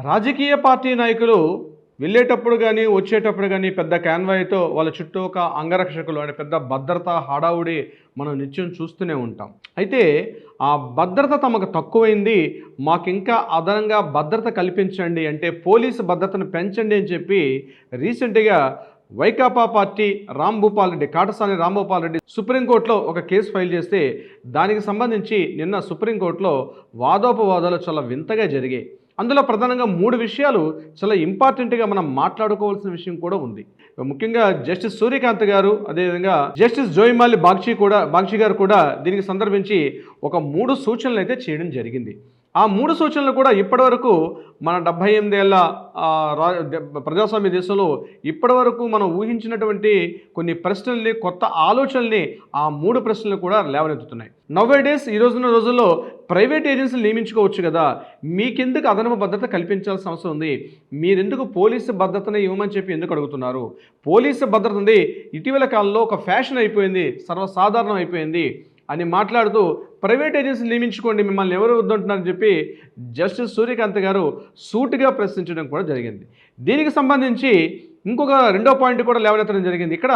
రాజకీయ పార్టీ నాయకులు వెళ్ళేటప్పుడు గానీ, వచ్చేటప్పుడు గానీ పెద్ద కాన్వాయ్‌తో వాళ్ళ చుట్టూ ఒక అంగరక్షకులు అంటే పెద్ద భద్రతా హడావుడి మనం నిత్యం చూస్తూనే ఉంటాం. అయితే ఆ భద్రత తమకు తక్కువైంది. మాకింకా అదనంగా భద్రత కల్పించండి అంటే పోలీసు భద్రతను పెంచండి అని చెప్పి రీసెంట్‌గా వైకాపా పార్టీ రాంభూపాల్ రెడ్డి, కాటసాని రాంభూపాల్ రెడ్డి సుప్రీంకోర్టులో ఒక కేసు ఫైల్ చేస్తే దానికి సంబంధించి నిన్న సుప్రీంకోర్టులో వాదోపవాదాలు చాలా వింతగా జరిగాయి. అందులో ప్రధానంగా 3 విషయాలు చాలా ఇంపార్టెంట్‌గా మనం మాట్లాడుకోవాల్సిన విషయం కూడా ఉంది. ముఖ్యంగా జస్టిస్ సూర్యకాంత్ గారు, అదేవిధంగా జస్టిస్ జోయిమాలి బాగ్చి గారు కూడా దీనికి సందర్భించి ఒక 3 సూచనలైతే చేయడం జరిగింది. ఆ 3 సూచనలు కూడా ఇప్పటివరకు మన 78 ఏళ్ల ప్రజాస్వామ్య దేశంలో ఇప్పటివరకు మనం ఊహించినటువంటి కొన్ని ప్రశ్నల్ని, కొత్త ఆలోచనల్ని ఆ 3 ప్రశ్నలు కూడా లేవనెత్తుతున్నాయి. నౌవేడేస్ ఈ రోజుల్లో ప్రైవేట్ ఏజెన్సీలు నియమించుకోవచ్చు కదా, మీకెందుకు అదనపు భద్రత కల్పించాల్సిన అవసరం ఉంది, మీరెందుకు పోలీసు భద్రతను ఇవ్వమని చెప్పి ఎందుకు అడుగుతున్నారు? పోలీసు భద్రత ఉంది ఇటీవల కాలంలో ఒక ఫ్యాషన్ అయిపోయింది, సర్వసాధారణం అయిపోయింది అని మాట్లాడుతూ ప్రైవేట్ ఏజెన్సీలు నియమించుకోండి, మిమ్మల్ని ఎవరు వద్దంటున్నారని చెప్పి జస్టిస్ సూర్యకాంత్ గారు సూటిగా ప్రశ్నించడం కూడా జరిగింది. దీనికి సంబంధించి ఇంకొక రెండో పాయింట్ కూడా లేవనెత్తడం జరిగింది. ఇక్కడ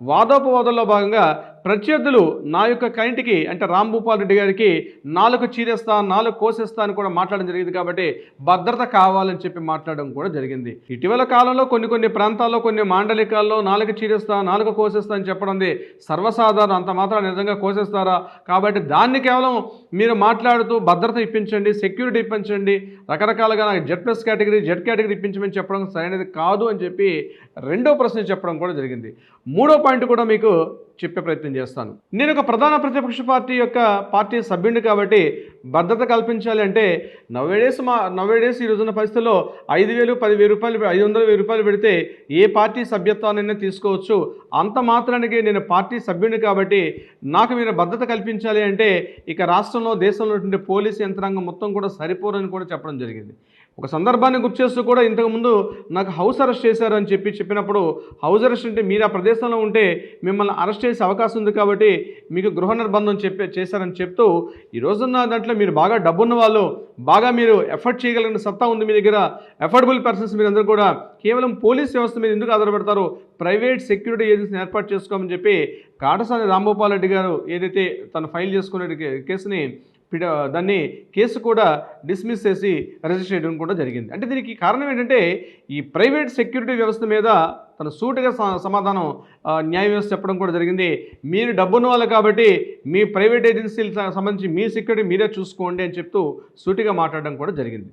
వాదోపవాదంలో భాగంగా ప్రత్యర్థులు నా యొక్క క్లయింట్కి అంటే రాంభూపాల్ రెడ్డి గారికి 4 చీరేస్తా, 4 కోసేస్తా అని కూడా మాట్లాడడం జరిగింది. కాబట్టి భద్రత కావాలని చెప్పి మాట్లాడడం కూడా జరిగింది. ఇటీవల కాలంలో కొన్ని ప్రాంతాల్లో, కొన్ని మాండలికాల్లో 4 చీరేస్తా, 4 కోసేస్తా అని చెప్పడం సర్వసాధారణం. అంత మాత్రం నిజంగా కోసేస్తారా? కాబట్టి దాన్ని కేవలం మీరు మాట్లాడుతూ భద్రత ఇప్పించండి, సెక్యూరిటీ ఇప్పించండి, రకరకాలుగా జెడ్+ కేటగిరీ, జెడ్ కేటగిరీ ఇప్పించమని చెప్పడం సరైనది కాదు అని చెప్పి రెండో ప్రశ్న చెప్పడం కూడా జరిగింది. మూడో పాయింట్ కూడా మీకు చెప్పే ప్రయత్నం చేస్తాను. నేను ఒక ప్రధాన ప్రతిపక్ష పార్టీ సభ్యుడిని కాబట్టి భద్రత కల్పించాలి అంటే నవ్వేడేస్ ఈ రోజున్న పరిస్థితుల్లో 5,000, 10,000 రూపాయలు, 500,000 రూపాయలు పెడితే ఏ పార్టీ సభ్యత్వాన్నైనా తీసుకోవచ్చు. అంత మాత్రానికి నేను పార్టీ సభ్యుడిని కాబట్టి నాకు మీరు భద్రత కల్పించాలి అంటే ఇక రాష్ట్రంలో, దేశంలో ఉన్నటువంటి పోలీసు యంత్రాంగం మొత్తం కూడా సరిపోరని కూడా చెప్పడం జరిగింది. ఒక సందర్భాన్ని గుర్తు చేస్తూ కూడా ఇంతకుముందు నాకు హౌస్ అరెస్ట్ చేశారు అని చెప్పినప్పుడు, హౌస్ అరెస్ట్ అంటే మీరు ఆ ప్రదేశంలో ఉంటే మిమ్మల్ని అరెస్ట్ చేసే అవకాశం ఉంది కాబట్టి మీకు గృహ నిర్బంధం చేశారని చెప్తూ ఈ రోజున్న దాంట్లో మీరు బాగా డబ్బున్న వాళ్ళు, బాగా మీరు ఎఫర్ట్ చేయగలిగిన సత్తా ఉంది మీ దగ్గర, ఎఫర్డబుల్ పర్సన్స్ మీరందరూ కూడా కేవలం పోలీస్ వ్యవస్థ మీద ఎందుకు ఆధారపడతారు, ప్రైవేట్ సెక్యూరిటీ ఏజెన్సీని ఏర్పాటు చేసుకోమని చెప్పి కాటసాని రాంభూపాల్ రెడ్డి గారు ఏదైతే తను ఫైల్ చేసుకునే కేసుని దాన్ని కేసు కూడా డిస్మిస్ చేసి రిజిస్టర్ చేయడం కూడా జరిగింది. అంటే దీనికి కారణం ఏంటంటే ఈ ప్రైవేట్ సెక్యూరిటీ వ్యవస్థ మీద తన సూటిగా సమాధానం న్యాయ వ్యవస్థ చెప్పడం కూడా జరిగింది. మీరు డబ్బున్న వాళ్ళు కాబట్టి మీ ప్రైవేట్ ఏజెన్సీలకు సంబంధించి మీ సెక్యూరిటీ మీరే చూసుకోండి అని చెప్తూ సూటిగా మాట్లాడడం కూడా జరిగింది.